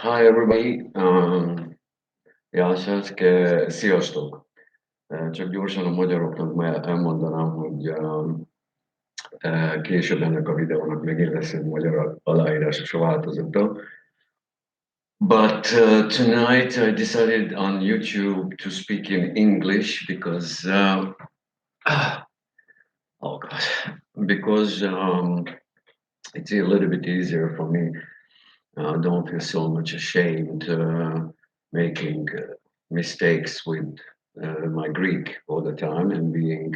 Hi everybody. Ja, sziasztok. Csak gyorsan a magyaroknak elmondanám, hogy később ennek a videónak megint lesz egy magyar aláírásos változata. But tonight I decided on YouTube to speak in English because, oh God, because it's a little bit easier for me. I don't feel so much ashamed making mistakes with my Greek all the time and being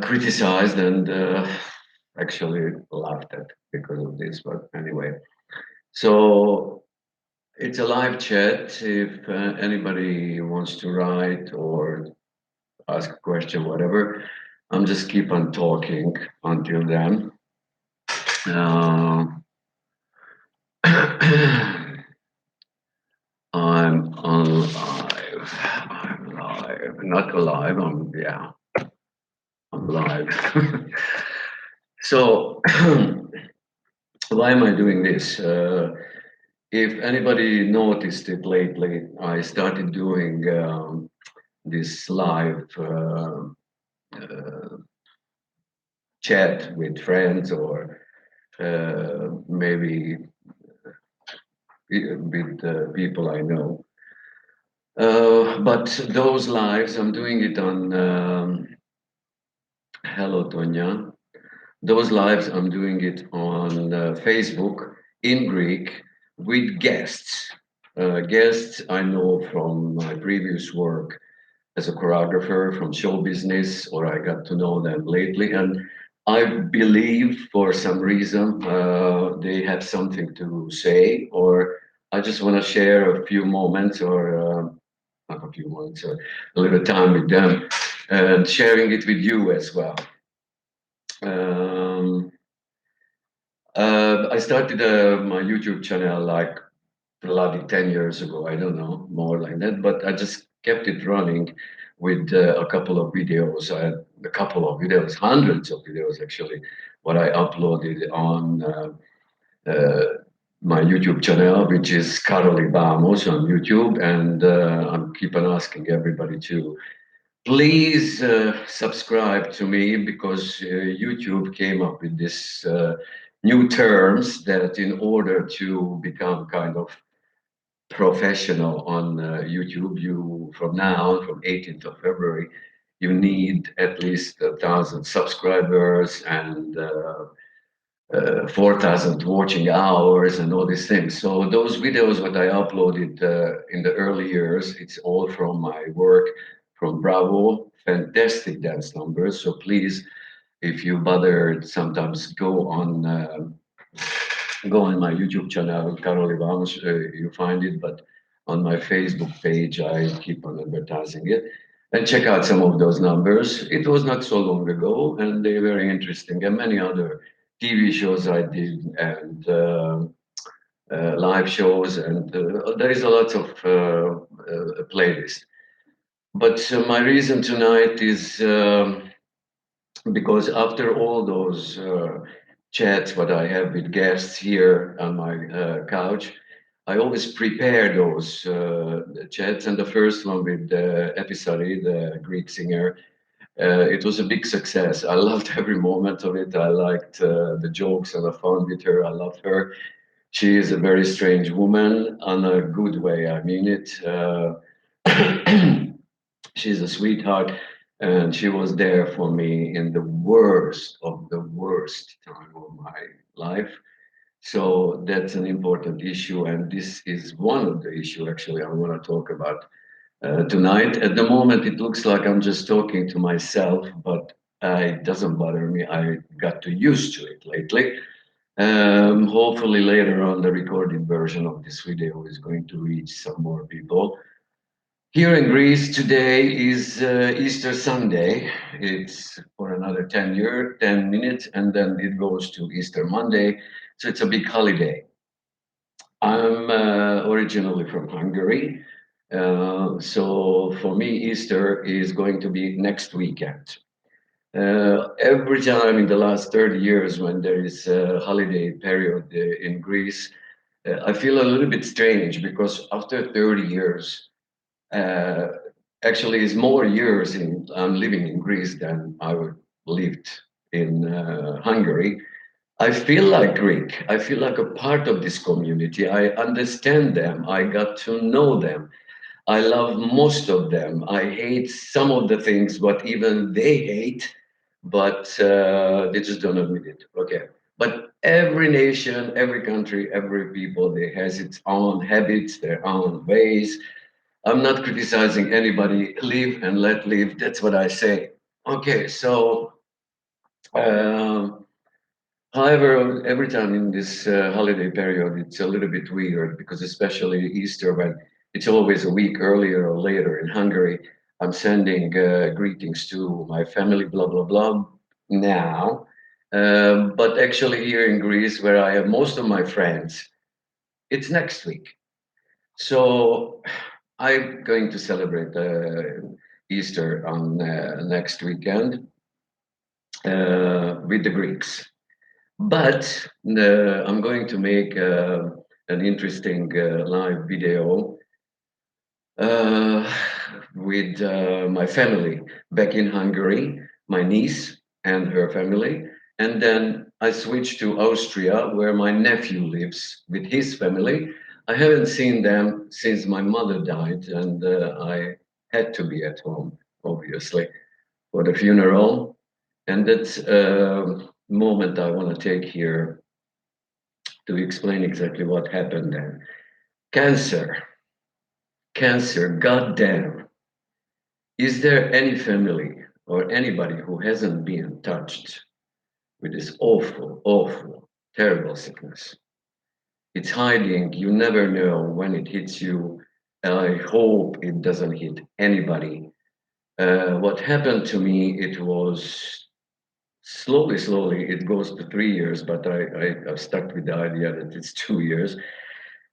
criticized and actually laughed at because of this. But anyway, so it's a live chat. If anybody wants to write or ask a question, whatever, I'm just keep on talking until then. Uh, I'm alive. I'm live. Not alive. I'm live. So, why am I doing this? If anybody noticed it lately, I started doing this live uh, chat with friends or maybe with people I know. But those lives, I'm doing it on Hello Tonya. Those lives, I'm doing it on Facebook in Greek with guests. Guests I know from my previous work as a choreographer from show business, or I got to know them lately. And I believe for some reason they have something to say, or I just want to share a few moments, or not a few moments, or a little time with them, and sharing it with you as well. Um, I started my YouTube channel like bloody 10 years ago. I don't know, more like that, but I just kept it running with a couple of videos. I had a couple of videos, hundreds of videos actually, what I uploaded on uh, my YouTube channel, which is Karoly on YouTube. And I'm keep on asking everybody to please subscribe to me because YouTube came up with this new terms that in order to become kind of professional on YouTube, you from now from 18th of February, you need at least 1,000 subscribers and 4,000 watching hours and all these things. So those videos what I uploaded in the early years, it's all from my work from Bravo, fantastic dance numbers. So please, if you bother, sometimes go on my YouTube channel, Karoly Vamos, you find it, but on my Facebook page, I keep on advertising it. And check out some of those numbers. It was not so long ago, and they're very interesting. And many other TV shows I did, and live shows, and there is a lot of playlist. But my reason tonight is because after all those chats what I have with guests here on my couch, I always prepare those chats. And the first one with Episari, the Greek singer, it was a big success. I loved every moment of it. I liked the jokes and the fun with her. I loved her. She is a very strange woman in a good way. I mean it. She's a sweetheart, and she was there for me in the worst of the worst time of my life. So that's an important issue, and this is one of the issue actually I want to talk about tonight. At the moment, it looks like I'm just talking to myself, but it doesn't bother me. I got too used to it lately. Hopefully later on, the recorded version of this video is going to reach some more people. Here in Greece today is Easter Sunday. It's for another 10 minutes, and then it goes to Easter Monday. So it's a big holiday. I'm originally from Hungary. So for me, Easter is going to be next weekend. Every time in the last 30 years when there is a holiday period in Greece, I feel a little bit strange because after 30 years, uh, actually, it's more years in I'm living in Greece than I lived in Hungary. I feel like Greek. I feel like a part of this community. I understand them. I got to know them. I love most of them. I hate some of the things, but even they hate, but they just don't admit it. Okay. But every nation, every country, every people, they has its own habits, their own ways. I'm not criticizing anybody. Live and let live. That's what I say. Okay. So, um, however, every time in this holiday period, it's a little bit weird because, especially Easter, when it's always a week earlier or later in Hungary, I'm sending greetings to my family, blah, blah, blah, now. But actually, here in Greece, where I have most of my friends, it's next week. So I'm going to celebrate Easter on next weekend with the Greeks. But I'm going to make an interesting live video uh, with my family back in Hungary, my niece and her family. And then I switched to Austria, where my nephew lives with his family. I haven't seen them since my mother died, and I had to be at home, obviously, for the funeral. And that's a moment I want to take here to explain exactly what happened then. Cancer, cancer, goddamn. Is there any family or anybody who hasn't been touched with this awful, awful, terrible sickness? It's hiding. You never know when it hits you. I hope it doesn't hit anybody. What happened to me, it was slowly, slowly, it goes to 3 years, but I've stuck with the idea that it's 2 years.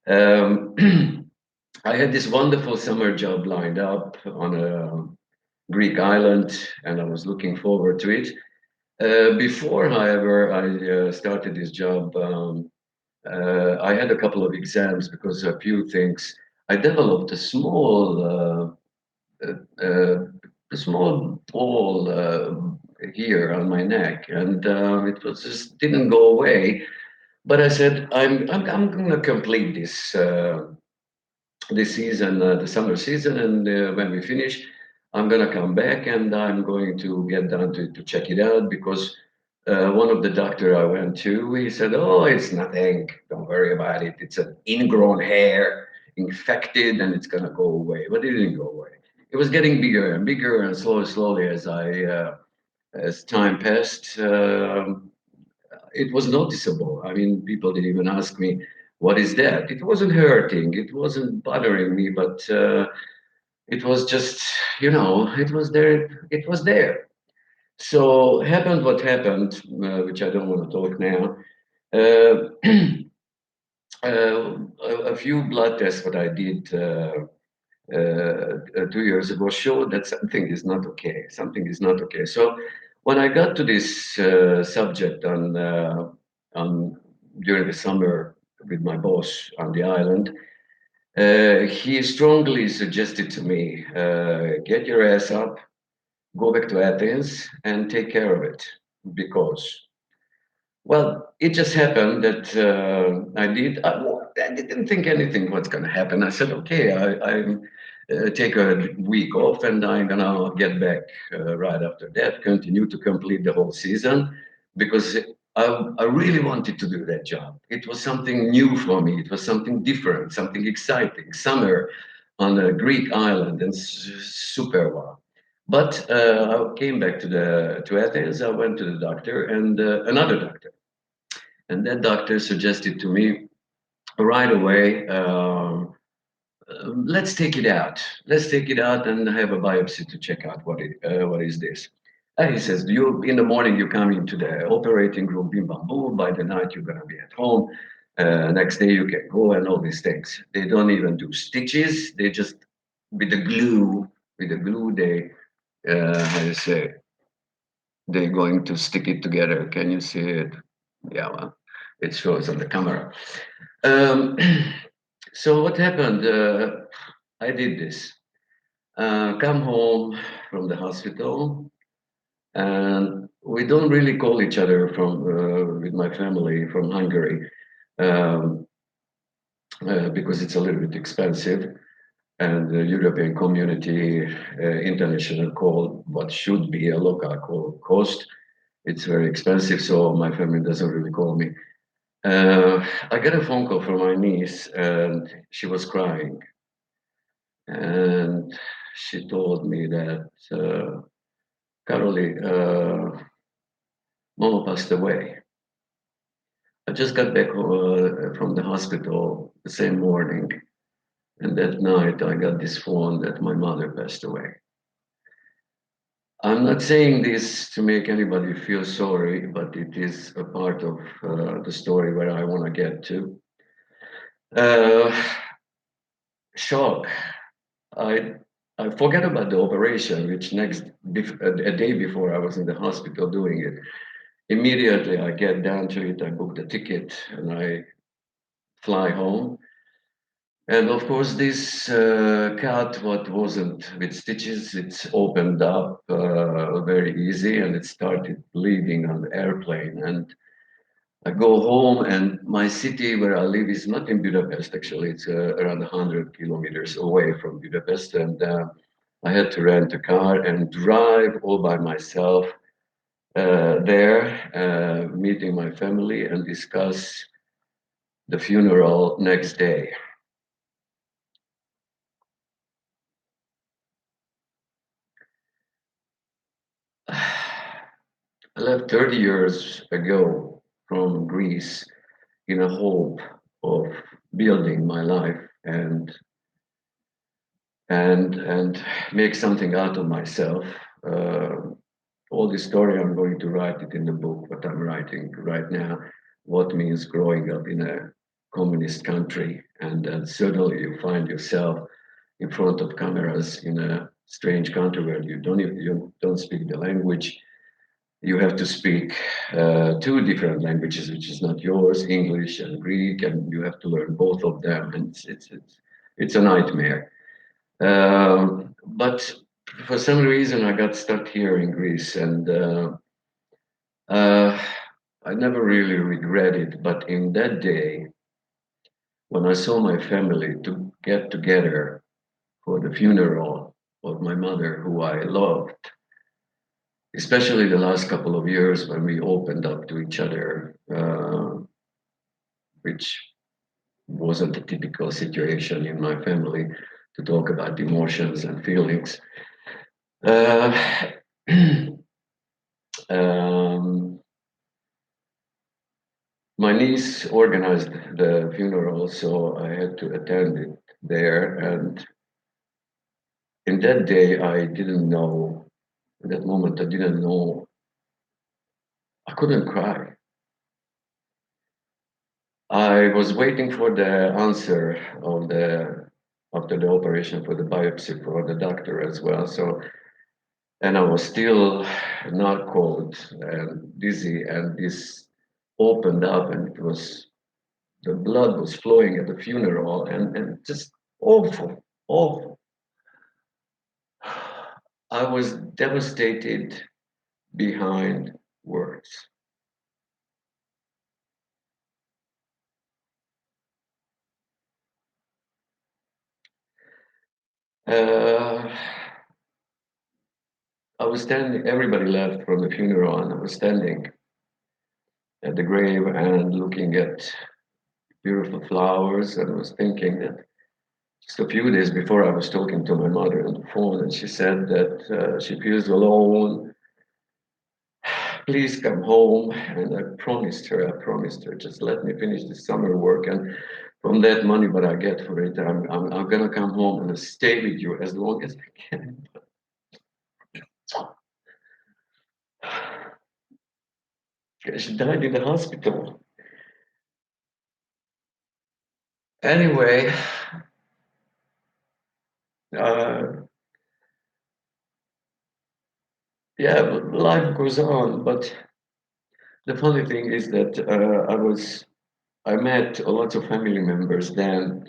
Um, I had this wonderful summer job lined up on a Greek island, and I was looking forward to it. Before, however, I started this job, I had a couple of exams because a few things. I developed a small ball here on my neck, and it was just didn't go away. But I said, I'm going to complete this season, the summer season, and when we finish, I'm gonna come back and I'm going to get down to check it out because one of the doctor I went to, he said, "Oh, it's nothing. Don't worry about it. It's an ingrown hair, infected, and it's gonna go away." But it didn't go away. It was getting bigger and bigger, and slowly as time passed. It was noticeable. I mean, people didn't even ask me, "What is that?" It wasn't hurting, it wasn't bothering me, but it was just, it was there. It was there. So happened what happened, which I don't want to talk now. Uh, a few blood tests that I did 2 years ago showed that something is not okay. Something is not okay. So when I got to this subject on during the summer with my boss on the island, he strongly suggested to me, get your ass up, go back to Athens, and take care of it because well, it just happened that I didn't think anything was going to happen. I said, okay, I take a week off and I'm going to get back right after that, continue to complete the whole season because I really wanted to do that job. It was something new for me. It was something different, something exciting. Summer on a Greek island and super wow. But I came back to Athens. I went to the doctor and another doctor and that doctor suggested to me right away, let's take it out. Let's take it out and have a biopsy to check out what is this. And he says, you in the morning you come into the operating room, bim bam boom. By the night you're gonna be at home. Next day you can go and all these things. They don't even do stitches. They just with the glue they how you say they're going to stick it together. Can you see it? Yeah, well, it shows on the camera. Um, so what happened? I did this. Come home from the hospital, and we don't really call each other from with my family from Hungary um, because it's a little bit expensive, and the European community international call what should be a local call cost. It's very expensive, so my family doesn't really call me. I got a phone call from my niece, and she was crying, and she told me that Karoly, Mama passed away. I just got back from the hospital the same morning, and that night I got this phone that my mother passed away. I'm not saying this to make anybody feel sorry, but it is a part of the story where I want to get to. Uh, Shock. I I forget about the operation, which a day before I was in the hospital doing it. Immediately I get down to it, I book the ticket, and I fly home. And of course, this cut, what wasn't with stitches, it's opened up very easy, and it started bleeding on the airplane. And I go home, and my city where I live is not in Budapest, actually. It's around 100 kilometers away from Budapest. And I had to rent a car and drive all by myself there, meeting my family and discuss the funeral next day. I left 30 years ago from Greece in a hope of building my life and make something out of myself. Uh, all this story, I'm going to write it in the book, what I'm writing right now, what means growing up in a communist country. And then suddenly you find yourself in front of cameras in a strange country where you don't speak the language. You have to speak two different languages, which is not yours, English and Greek, and you have to learn both of them. And it's a nightmare. But for some reason, I got stuck here in Greece, and uh, I never really regret it. But in that day, when I saw my family to get together for the funeral of my mother, who I loved, especially the last couple of years when we opened up to each other, which wasn't a typical situation in my family to talk about emotions and feelings. Uh, um, my niece organized the funeral, so I had to attend it there. And in that day, I didn't know, in that moment, I didn't know, I couldn't cry. I was waiting for the answer of the after the operation for the biopsy for the doctor as well. So, and I was still not cold and dizzy, and this opened up, and it was the blood was flowing at the funeral, and just awful, awful. I was devastated behind words. Uh, I was standing, everybody left from the funeral, and I was standing at the grave and looking at beautiful flowers, and I was thinking that just a few days before I was talking to my mother on the phone, and she said that she feels alone. Please come home. And I promised her, just let me finish the summer work. And from that money, what I get for it, I'm going to come home and stay with you as long as I can. She died in the hospital. Anyway, uh, yeah, life goes on. But the funny thing is that I met lots of family members then.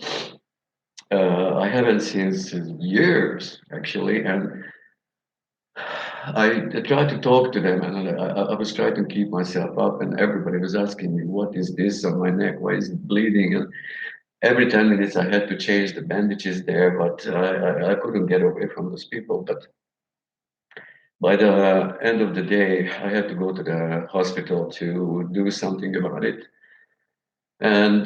I haven't seen since years actually, and I tried to talk to them, and I was trying to keep myself up, and everybody was asking me, "What is this on my neck? Why is it bleeding?" And every 10 minutes, I had to change the bandages there, but I couldn't get away from those people. But by the end of the day, I had to go to the hospital to do something about it, and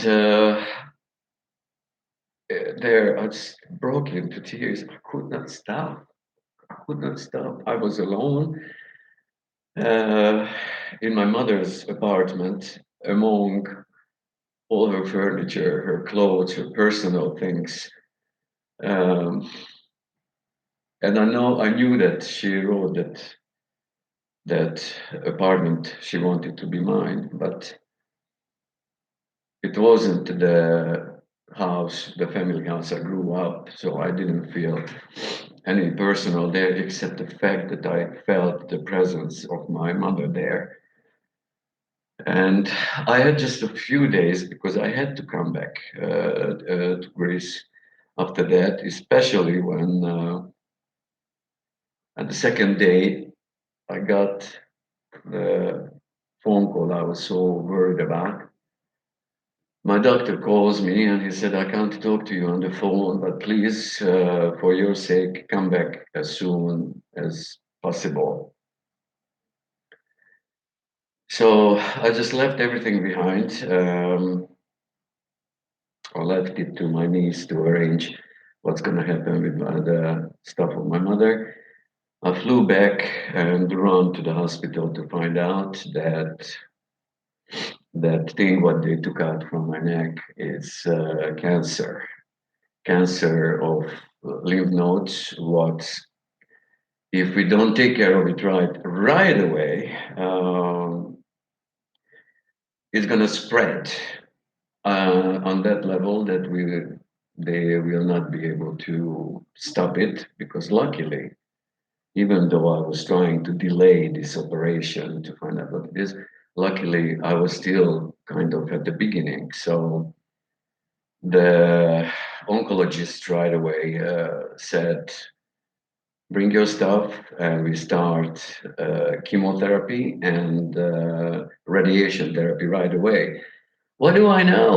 there I just broke into tears. I could not stop. I could not stop. I was alone uh, in my mother's apartment among all her furniture, her clothes, her personal things. Um, and I knew that she wrote that apartment she wanted to be mine, but it wasn't the house, the family house I grew up. So I didn't feel any personal there, except the fact that I felt the presence of my mother there. And I had just a few days because I had to come back to Greece after that, especially when at the second day I got the phone call I was so worried about. My doctor calls me and he said, "I can't talk to you on the phone, but please, for your sake, come back as soon as possible." So I just left everything behind. I left it to my niece to arrange what's going to happen with the stuff of my mother. I flew back and ran to the hospital to find out that that thing what they took out from my neck is cancer, cancer of lymph nodes. What if we don't take care of it right away? It's going to spread on that level that they will not be able to stop it because luckily, even though I was trying to delay this operation to find out what it is, luckily I was still kind of at the beginning. So the oncologist right away said, "Bring your stuff," and we start chemotherapy and radiation therapy right away. What do I know?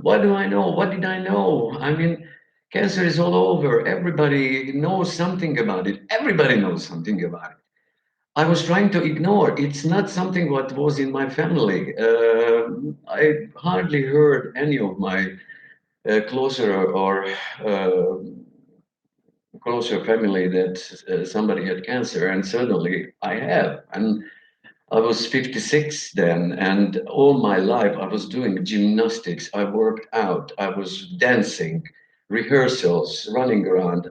What do I know? What did I know? I mean, cancer is all over. Everybody knows something about it. Everybody knows something about it. I was trying to ignore. It's not something what was in my family. I hardly heard any of my closer or uh, closer family that somebody had cancer, and suddenly I have. And I was 56 then, and all my life I was doing gymnastics. I worked out. I was dancing, rehearsals, running around.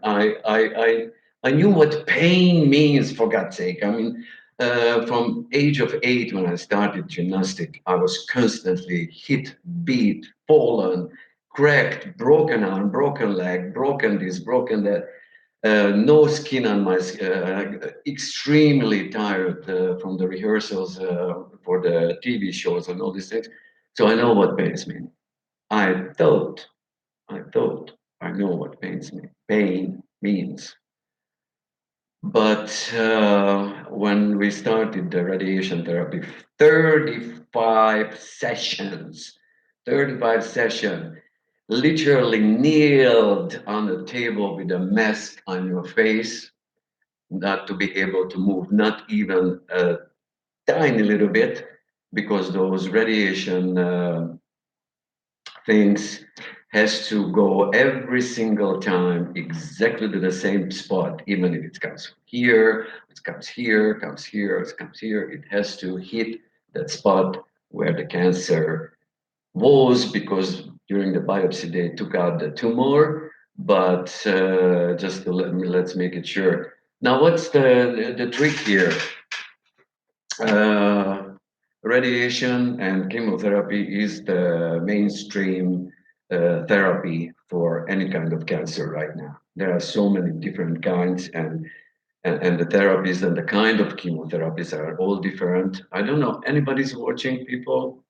I knew what pain means, for God's sake. I mean, from age of 8 when I started gymnastic, I was constantly hit, beat, fallen, cracked, broken arm, broken leg, broken this, broken that, no skin on my extremely tired from the rehearsals for the TV shows and all these things. So I know what pains me. I thought, I thought I know what pain means. But when we started the radiation therapy, 35 sessions, 35 sessions, literally kneeled on the table with a mask on your face, not to be able to move, not even a tiny little bit, because those radiation things has to go every single time exactly to the same spot, even if it comes from here, it comes here, comes here, it comes here, it has to hit that spot where the cancer was, because during the biopsy they took out the tumor, but just to let's make it sure. Now, what's the trick here? Uh, Radiation and chemotherapy is the mainstream therapy for any kind of cancer right now. There are so many different kinds, and the therapies and the kind of chemotherapies are all different. I don't know, anybody's watching, people?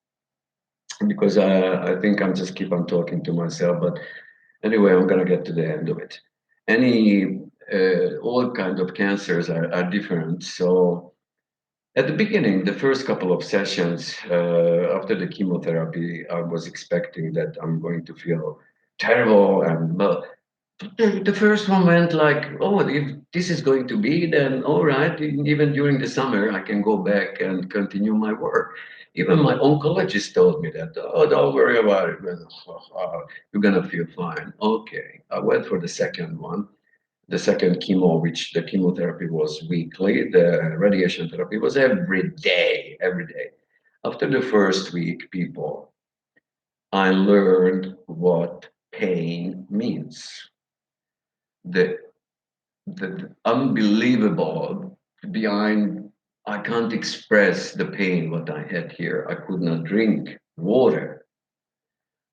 because I think I'm just keep on talking to myself. But anyway, I'm gonna get to the end of it. Any all kinds of cancers are different. So at the beginning, the first couple of sessions after the chemotherapy, I was expecting that I'm going to feel terrible, and but the first one went like, oh, if this is going to be, then all right, even during the summer, I can go back and continue my work. Even my oncologist told me that, oh, don't worry about it. You're going to feel fine. Okay. I went for the second one, the second chemo, which the chemotherapy was weekly, the radiation therapy was every day, every day. After the first week, people, I learned what pain means. The the unbelievable behind. I can't express the pain what I had here. I could not drink water.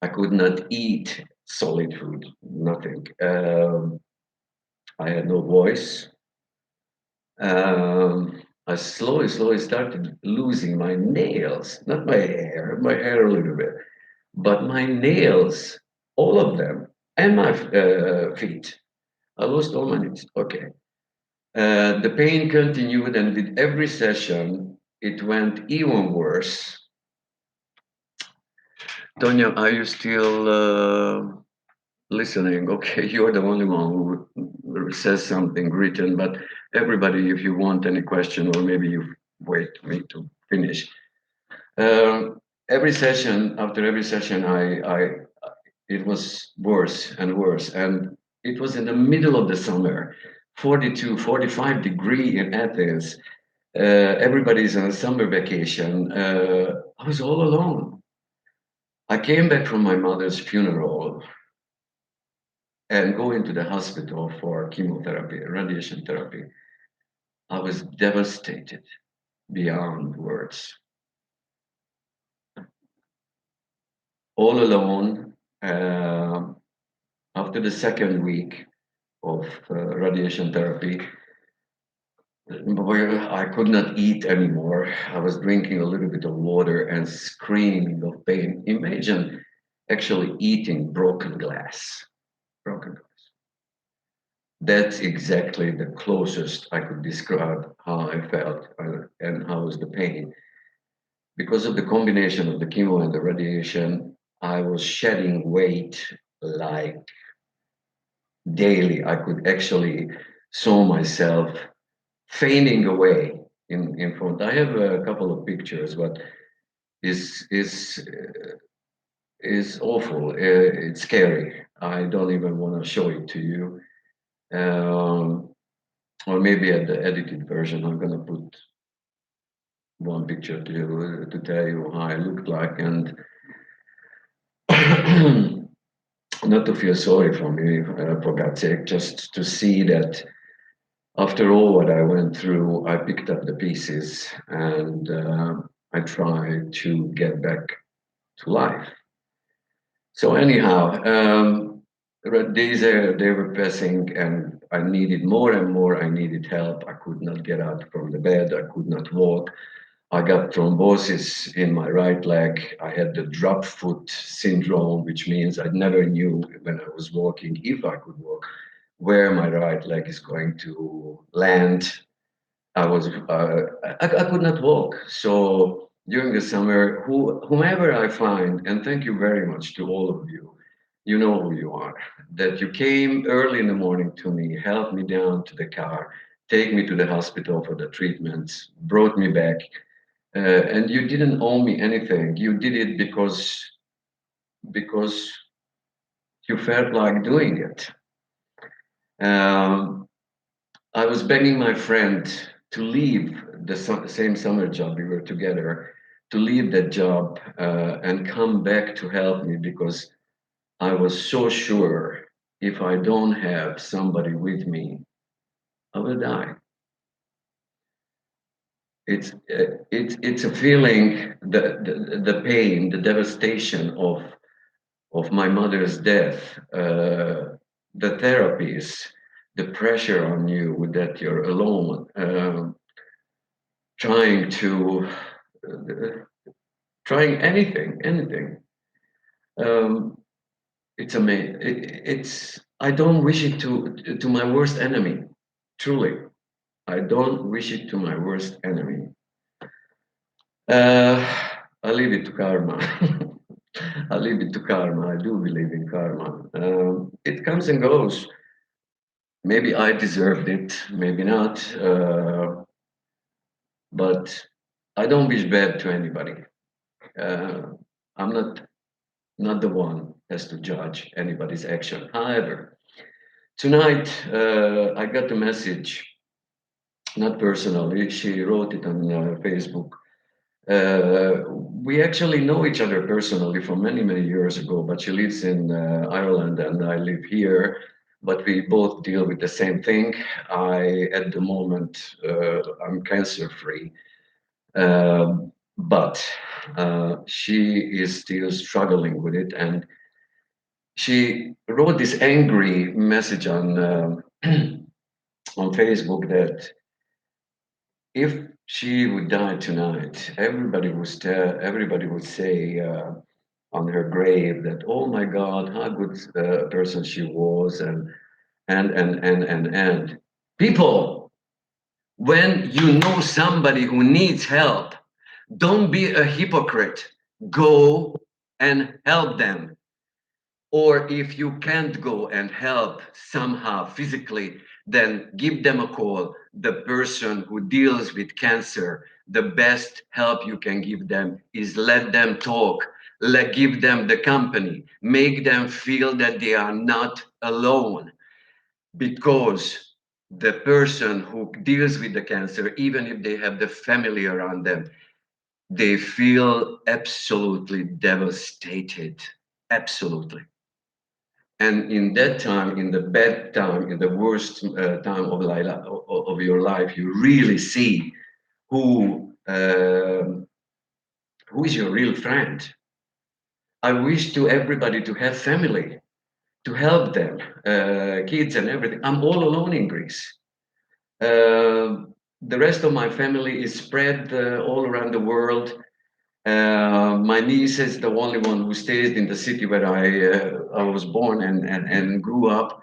I could not eat solid food, nothing. I had no voice. I slowly started losing my nails, not my hair a little bit, but my nails, all of them, and my feet. I lost all my nails. Okay. The pain continued, and with every session, it went even worse. Tonya, are you still listening? Okay, you're the only one who says something written, but everybody, if you want any question, or maybe you wait me to finish. Every session, after every session, it was worse and worse, and it was in the middle of the summer, 42, 45 degree in Athens. Everybody's on a summer vacation. I was all alone. I came back from my mother's funeral and go into the hospital for chemotherapy, radiation therapy. I was devastated beyond words. All alone. After the second week of radiation therapy, where I could not eat anymore. I was drinking a little bit of water and screaming of pain. Imagine actually eating broken glass. Broken glass. That's exactly the closest I could describe how I felt and how was the pain. Because of the combination of the chemo and the radiation, I was shedding weight like daily. I could actually saw myself fainting away in front. I have a couple of pictures, but is awful. It's scary. I don't even want to show it to you. Um, or maybe at the edited version, I'm gonna put one picture to tell you how I looked like, and not to feel sorry for me, for God's sake, just to see that after all what I went through, I picked up the pieces and I tried to get back to life. So anyhow, the days they were passing, and I needed more and more. I needed help. I could not get out from the bed. I could not walk. I got thrombosis in my right leg. I had the drop foot syndrome, which means I never knew when I was walking, if I could walk, where my right leg is going to land. I could not walk. So during the summer, whomever I find, and thank you very much to all of you, you know who you are, that you came early in the morning to me, helped me down to the car, take me to the hospital for the treatments, brought me back, and you didn't owe me anything. You did it because you felt like doing it. Um, I was begging my friend to leave the same summer job we were together, to leave that job and come back to help me because I was so sure if I don't have somebody with me, I will die. It's a feeling, the pain, the devastation of my mother's death, the therapies, the pressure on you that you're alone. Trying to trying anything, anything. Um, it's amazing. It's I don't wish it to my worst enemy. Truly, I don't wish it to my worst enemy. Uh, I leave it to karma. I leave it to karma. I do believe in karma. It comes and goes. Maybe I deserved it, maybe not. But I don't wish bad to anybody. Uh, I'm not the one has to judge anybody's action. However, tonight I got a message, not personally. She wrote it on Facebook. We actually know each other personally from many, many years ago, but she lives in Ireland and I live here. But we both deal with the same thing. At the moment, I'm cancer free, but she is still struggling with it. And she wrote this angry message on on Facebook that if she would die tonight, everybody would say on her grave that, oh my God, how good a person she was, and people, when you know somebody who needs help, don't be a hypocrite. Go and help them. Or if you can't go and help somehow physically, then give them a call. The person who deals with cancer, the best help you can give them is let them talk, give them the company, make them feel that they are not alone. Because the person who deals with the cancer, even if they have the family around them, they feel absolutely devastated. Absolutely. And in that time, in the bad time, in the worst time of, of your life, you really see who is your real friend. I wish to everybody to have family, to help them, kids and everything. I'm all alone in Greece. The rest of my family is spread all around the world. My niece is the only one who stays in the city where I was born and grew up.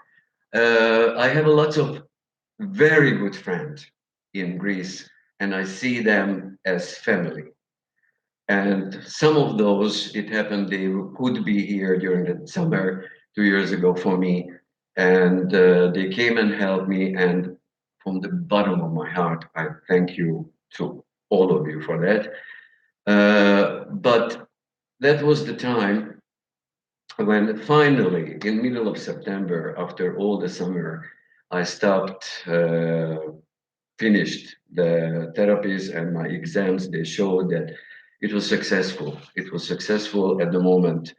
I have a lot of very good friends in Greece, and I see them as family. And some of those, it happened they could be here during the summer 2 years ago for me, and they came and helped me. And from the bottom of my heart, I thank you to all of you for that. But that was the time when finally, in middle of September, after all the summer, I stopped, finished the therapies and my exams. They showed that it was successful. It was successful at the moment.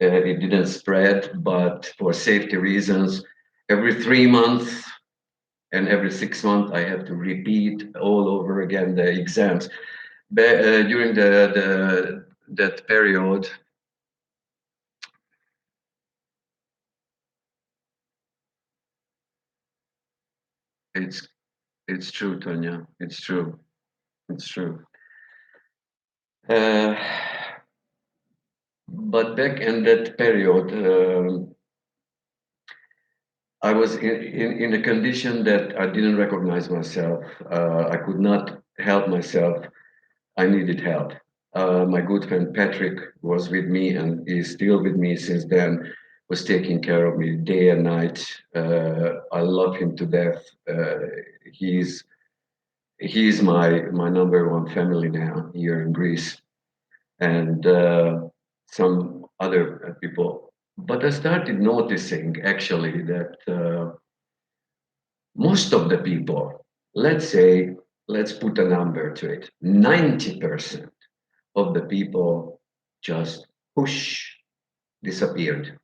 It didn't spread, but for safety reasons, every 3 months and every 6 months, I have to repeat all over again the exams. But, during the that period, it's it's true, Tonya. It's true. It's true. Uh, but back in that period, I was in a condition that I didn't recognize myself. I could not help myself. I needed help. My good friend Patrick was with me and is still with me since then, was taking care of me day and night. I love him to death. He's he's my number one family now here in Greece, and some other people. But I started noticing actually that most of the people, let's say, let's put a number to it, 90% of the people just push, disappeared.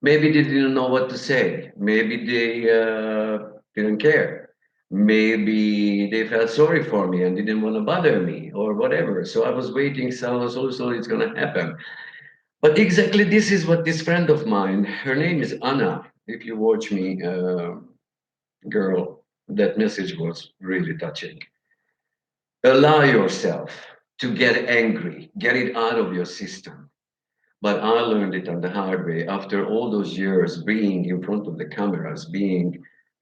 Maybe they didn't know what to say. Maybe they didn't care. Maybe they felt sorry for me and didn't want to bother me or whatever. So I was waiting, so it's going to happen. But exactly this is what this friend of mine, her name is Anna. If you watch me, girl, that message was really touching. Allow yourself to get angry, get it out of your system. But I learned it on the hard way after all those years being in front of the cameras, being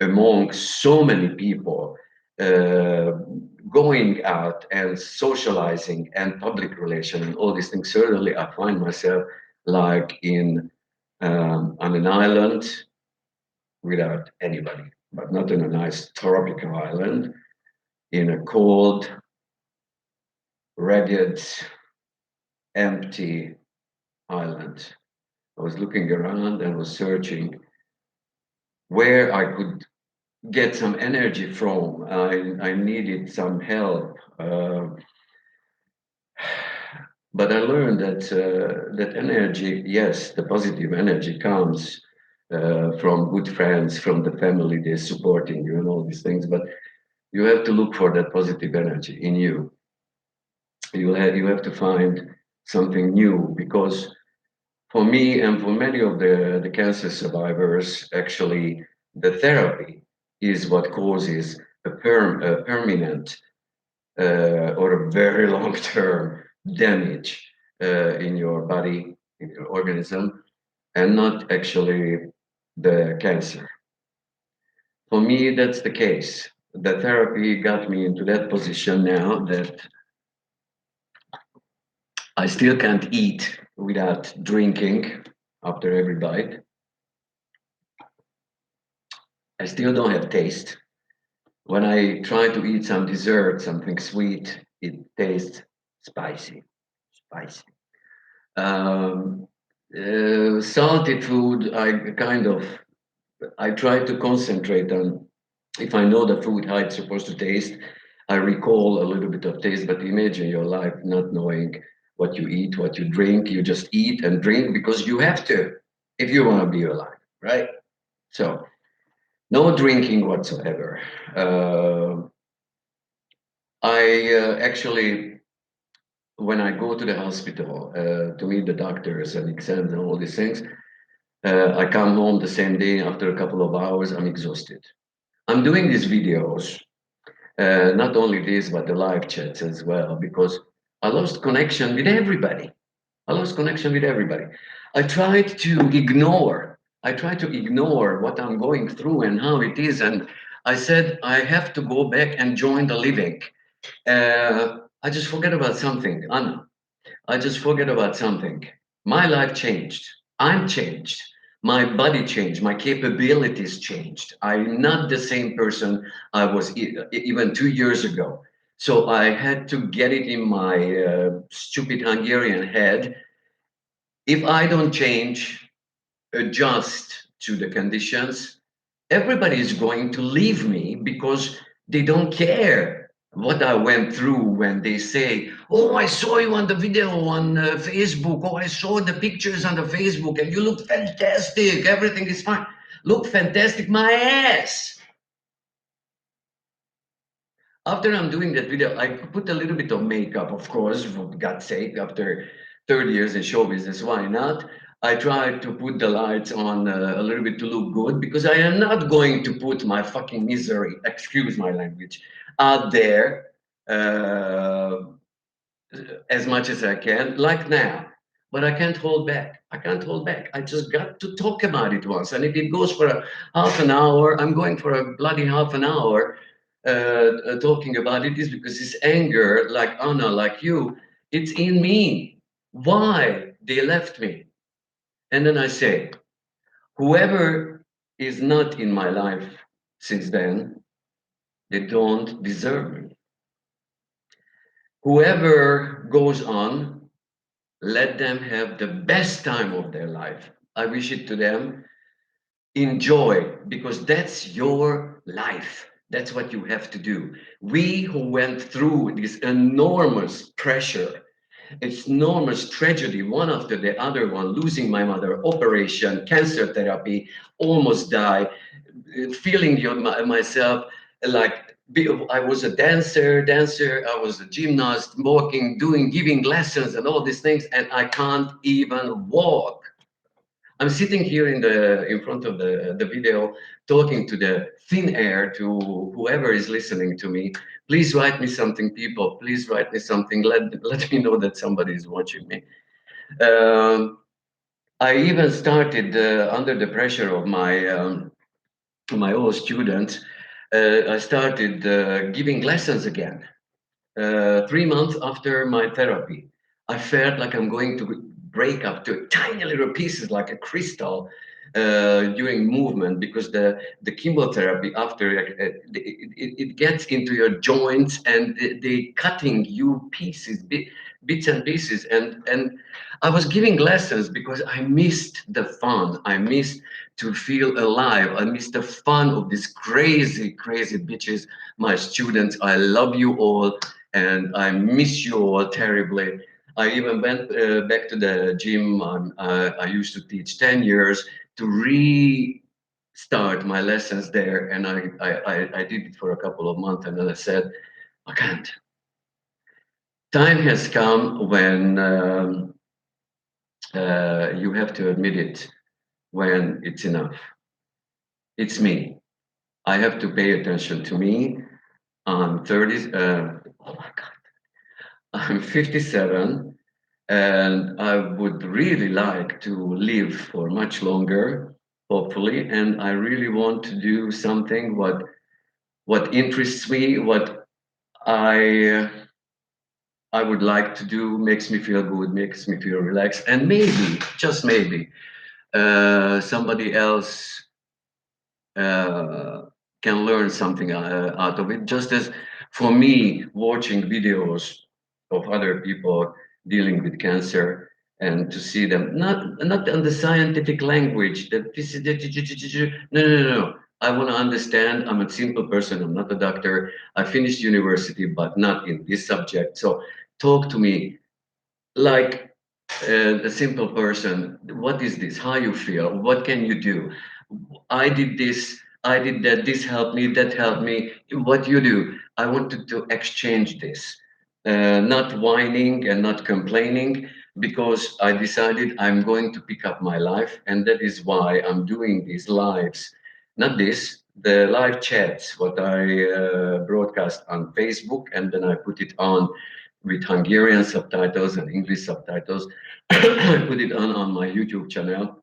among so many people, uh, going out and socializing and public relation and all these things. Certainly, I find myself like in on an island without anybody, but not in a nice tropical island, in a cold, ragged, empty island. I was looking around and was searching where I could get some energy from. I needed some help. But I learned that that energy, yes, the positive energy comes from good friends, from the family, they're supporting you and all these things. But you have to look for that positive energy in you. You have to find something new because for me and for many of the cancer survivors, actually, the therapy is what causes a permanent or a very long term damage in your body, in your organism, and not actually the cancer. For me, that's the case. The therapy got me into that position now that I still can't eat without drinking after every bite. I still don't have taste. When I try to eat some dessert, something sweet, it tastes spicy. Spicy. Um, Salted food, I try to concentrate on if I know the food how it's supposed to taste. I recall a little bit of taste, but imagine your life not knowing what you eat, what you drink. You just eat and drink because you have to if you want to be alive, right? So no drinking whatsoever. Uh, I actually, when I go to the hospital to meet the doctors and exams and all these things, I come home the same day after a couple of hours. I'm exhausted. I'm doing these videos, not only this, but the live chats as well, because I lost connection with everybody. I lost connection with everybody. I tried to ignore. I tried to ignore what I'm going through and how it is, and I said I have to go back and join the living. I just forget about something, Anna. I just forget about something. My life changed. I'm changed. My body changed. My capabilities changed. I'm not the same person I was even 2 years ago. So I had to get it in my stupid Hungarian head. If I don't change, adjust to the conditions, everybody is going to leave me because they don't care what I went through when they say, "Oh, I saw you on the video on Facebook. Oh, I saw the pictures on the Facebook and you look fantastic. Everything is fine." Look fantastic, my ass. After I'm doing that video, I put a little bit of makeup, of course, for God's sake, after 30 years in show business, why not? I try to put the lights on a little bit to look good because I am not going to put my fucking misery, excuse my language, out there uh, as much as I can, like now. But I can't hold back. I can't hold back. I just got to talk about it once. And if it goes for a half an hour, I'm going for a bloody half an hour talking about it is because this anger, like Anna, like you, it's in me. Why they left me? And then I say, whoever is not in my life since then, they don't deserve me. Whoever goes on, let them have the best time of their life. I wish it to them. Enjoy, because that's your life. That's what you have to do. We who went through this enormous pressure, it's enormous tragedy, one after the other one, losing my mother, operation, cancer therapy, almost die, feeling myself like I was a dancer, I was a gymnast, walking, doing, giving lessons and all these things, and I can't even walk. I'm sitting here in front of the video, talking to the thin air to whoever is listening to me. Please write me something, people. Please write me something. Let me know that somebody is watching me. Um, I even started under the pressure of my old students. I started giving lessons again. 3 months after my therapy, I felt like I'm going to break up to tiny little pieces like a crystal during movement because the chemotherapy after it gets into your joints and they cutting you pieces, bits and pieces. And I was giving lessons because I missed the fun. I missed to feel alive. I missed the fun of these crazy, crazy bitches, my students. I love you all and I miss you all terribly. I even went back to the gym. I used to teach 10 years to restart my lessons there. And I did it for a couple of months. And then I said, I can't. Time has come when you have to admit it, when it's enough. It's me. I have to pay attention to me. I'm 30. Oh my God. I'm 57 and I would really like to live for much longer, hopefully. And I really want to do something what interests me, what I I would like to do, makes me feel good, makes me feel relaxed, and maybe, just maybe, somebody else uh, can learn something out of it. Just as for me, watching videos of other people dealing with cancer and to see them not on the scientific language that this is no. I want to understand. I'm a simple person. I'm not a doctor. I finished university, but not in this subject. So talk to me like a simple person. What is this? How you feel? What can you do? I did this, I did that, this helped me, that helped me. What you do? I wanted to exchange this, not whining and not complaining, because I decided I'm going to pick up my life, and that is why I'm doing these lives. Not this, the live chats, what I broadcast on Facebook, and then I put it on with Hungarian subtitles and English subtitles. I put it on my YouTube channel.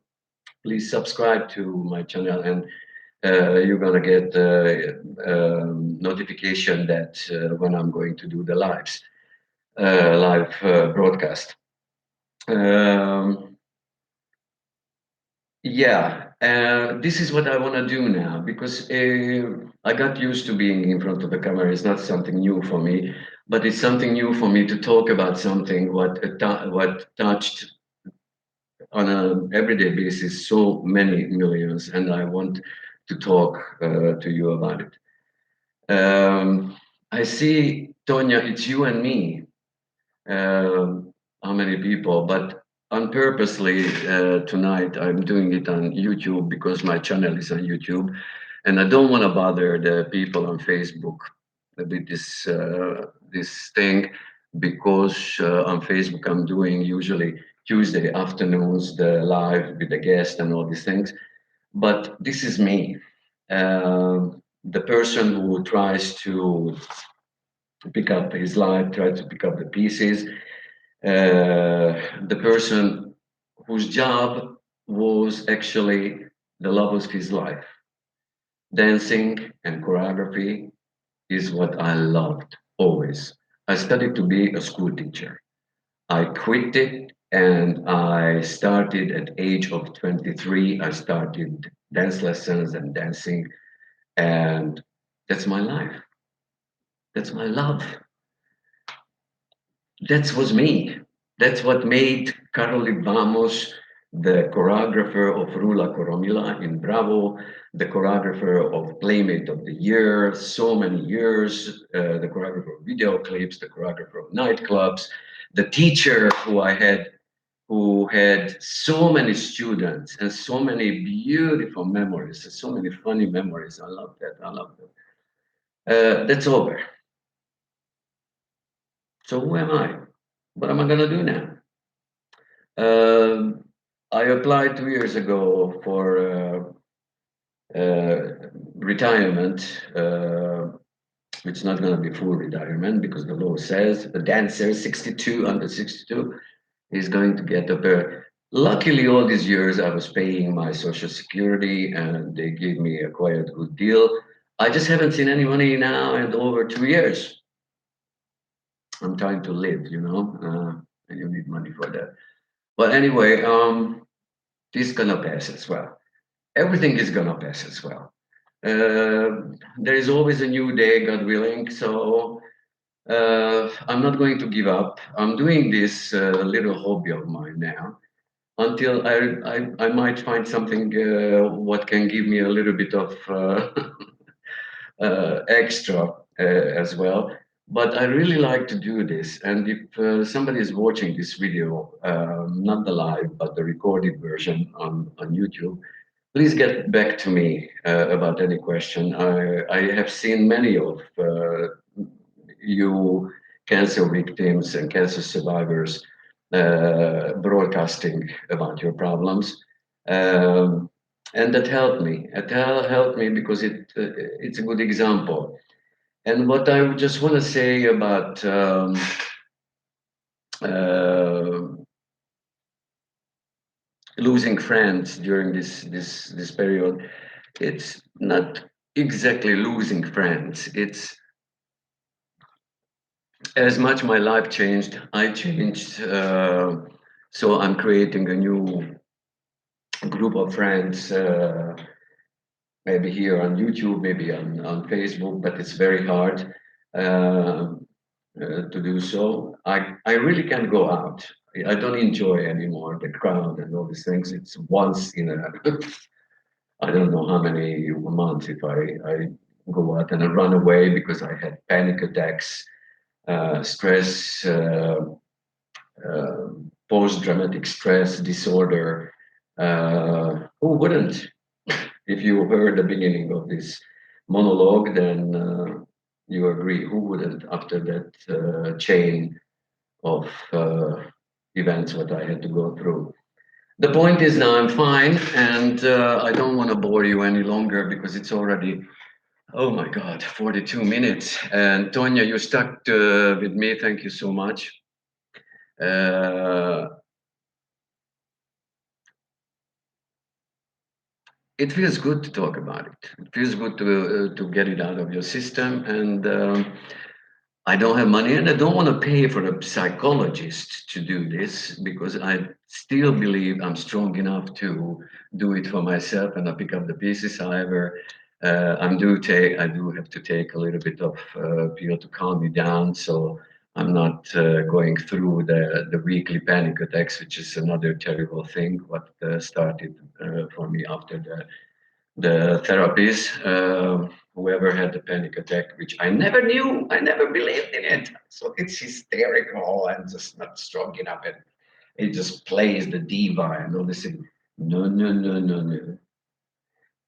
Please subscribe to my channel and you're gonna get notification that when I'm going to do the live broadcast. Um, yeah, this is what I want to do now because I got used to being in front of the camera. It's not something new for me, but it's something new for me to talk about something what touched on an everyday basis so many millions, and I want to talk to you about it. I see, Tonya, it's you and me. How many people? But on purposely tonight, I'm doing it on YouTube because my channel is on YouTube, and I don't want to bother the people on Facebook with this thing because on Facebook I'm doing usually Tuesday afternoons the live with the guest and all these things. But this is me, the person who tries to pick up his life, try to pick up the pieces, the person whose job was actually the love of his life. Dancing and choreography is what I loved always. I studied to be a school teacher. I quit it and I started at age of 23. I started dance lessons and dancing, and that's my life. That's my love. That was me. That's what made Karoly the choreographer of Rula Koromila in Bravo, the choreographer of Playmate of the Year, so many years, the choreographer of video clips, the choreographer of nightclubs, the teacher who had so many students and so many beautiful memories, so many funny memories. I love that. I love that. That's over. So who am I? What am I gonna do now? Um, I applied 2 years ago for retirement, which is not going to be full retirement because the law says a dancer 62 under 62 is going to get a pair. Luckily, all these years I was paying my social security and they gave me a quite good deal. I just haven't seen any money now in over 2 years. I'm trying to live, and you need money for that. But anyway, this is gonna pass as well. Everything is gonna pass as well. There is always a new day, God willing. So I'm not going to give up. I'm doing this little hobby of mine now until I might find something what can give me a little bit of extra as well. But I really like to do this. And if somebody is watching this video, not the live, but the recorded version on YouTube, please get back to me about any question. I have seen many of you cancer victims and cancer survivors broadcasting about your problems. Um, and that helped me. Helped me because it's a good example. And what I would just want to say about uh, losing friends during this period, it's not exactly losing friends. It's as much my life changed, I changed. So I'm creating a new group of friends, maybe here on YouTube, maybe on Facebook, but it's very hard uh, to do so. I really can't go out. I don't enjoy anymore the crowd and all these things. It's once in a, I don't know how many months if I go out and I run away because I had panic attacks, stress, post-traumatic stress disorder. Who wouldn't? If you heard the beginning of this monologue, then you agree. Who wouldn't after that chain of events what I had to go through? The point is now I'm fine, and I don't want to bore you any longer because it's already, oh my God, 42 minutes. And Tonya, you stuck with me. Thank you so much. Uh, it feels good to talk about it. It feels good to get it out of your system. And I don't have money, and I don't want to pay for a psychologist to do this because I still believe I'm strong enough to do it for myself and I pick up the pieces. However, I do have to take a little bit of pill to calm me down, so I'm not going through the weekly panic attacks, which is another terrible thing. What started for me after the therapies, whoever had the panic attack, which I never knew, I never believed in it. So it's hysterical and just not strong enough. And it just plays the diva and all this thing. No, no, no, no, no.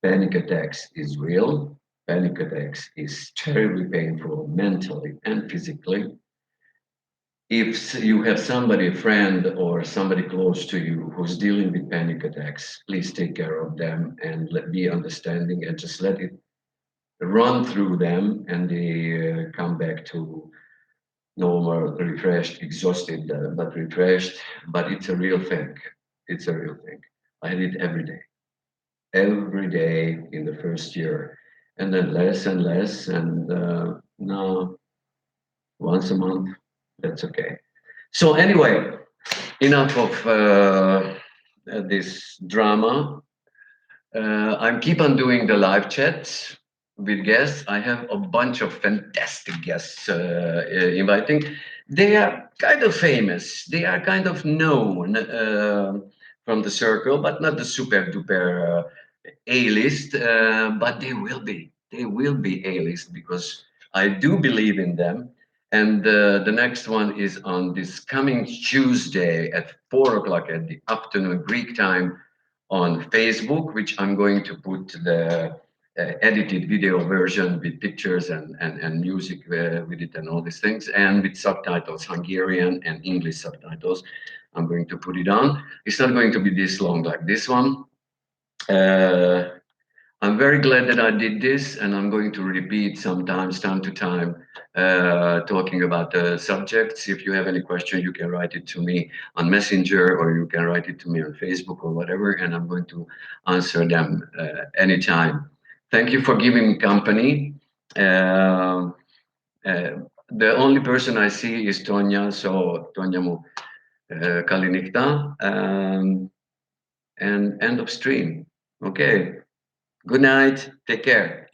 Panic attacks is real. Panic attacks is terribly painful mentally and physically. If you have somebody, a friend or somebody close to you who's dealing with panic attacks, please take care of them and be understanding and just let it run through them and they come back to normal, refreshed, exhausted, but refreshed. But it's a real thing. It's a real thing. I did every day in the first year, and then less and less. And now once a month, that's okay. So anyway, enough of this drama. I'm keep on doing the live chats with guests. I have a bunch of fantastic guests inviting. They are kind of famous. They are kind of known from the circle, but not the super duper A-list. But they will be. They will be A-list because I do believe in them. And the next one is on this coming Tuesday at 4 o'clock at the afternoon Greek time on Facebook, which I'm going to put the edited video version with pictures and music with it and all these things, and with subtitles, Hungarian and English subtitles. I'm going to put it on. It's not going to be this long like this one. Uh, I'm very glad that I did this, and I'm going to repeat sometimes, time to time, talking about the subjects. If you have any question, you can write it to me on Messenger, or you can write it to me on Facebook or whatever, and I'm going to answer them anytime. Thank you for giving me company. Um the only person I see is Tonya, so Tonya mu Kalinikta, and end of stream. Okay. Good night. Take care.